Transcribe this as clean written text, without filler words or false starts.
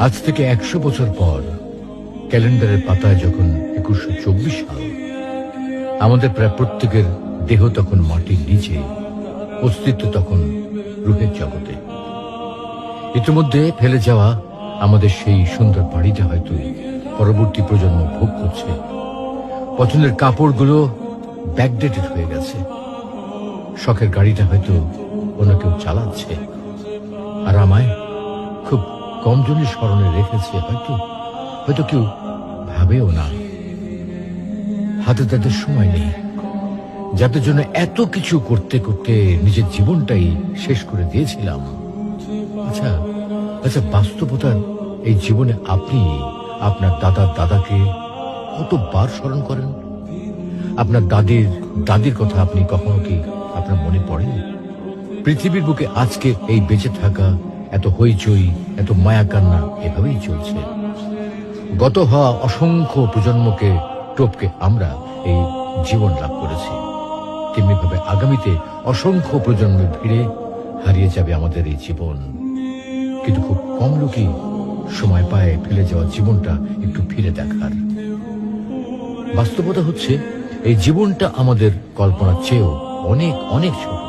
আজ থেকে 100 বছর পর ক্যালেন্ডারের পাতায় যখন 2124 সাল, আমাদের প্রায় প্রত্যেকের দেহ তখন মাটির নিচে, অস্তিত্ব তখন রূহের জগতে। ইতিমধ্যে ফেলে যাওয়া আমাদের সেই সুন্দর বাড়িটা হয়তো পরবর্তী প্রজন্ম ভোগ করছে। পছন্দের কাপড়গুলো ব্যাকডেটেড হয়ে গেছে। শখের গাড়িটা হয়তো অন্য কেউ চালাচ্ছে, আর আমায় খুব কম জনের স্মরণে রেখেছে হয়তো কেউ ভাবেও না। হাতে তাদের সময় নেই, যাদের জন্য এত কিছু করতে করতে নিজের জীবনটাই শেষ করে দিয়েছিলাম। আচ্ছা, বাস্তবতার এই জীবনে আপনি আপনার দাদাকে কতবার স্মরণ করেন? আপনার দাদির কথা আপনি কখনো কি আপনার মনে পড়ে? পৃথিবীর বুকে আজকে এই বেঁচে থাকা, এত হইচই, এত মায়া কান্না এভাবেই চলছে। গত হওয়া অসংখ্য প্রজন্মকে টপকে আমরা এই জীবন লাভ করেছি। তেমনি ভাবে আগামীতে অসংখ্য প্রজন্মের ভিড়ে হারিয়ে যাবে আমাদের এই জীবন। কিন্তু খুব কম লোকই সময় পায় ফেলে যাওয়া জীবনটা একটু ফিরে দেখার। বাস্তবতা হচ্ছে এই জীবনটা আমাদের কল্পনার চেয়েও অনেক অনেক ছোট।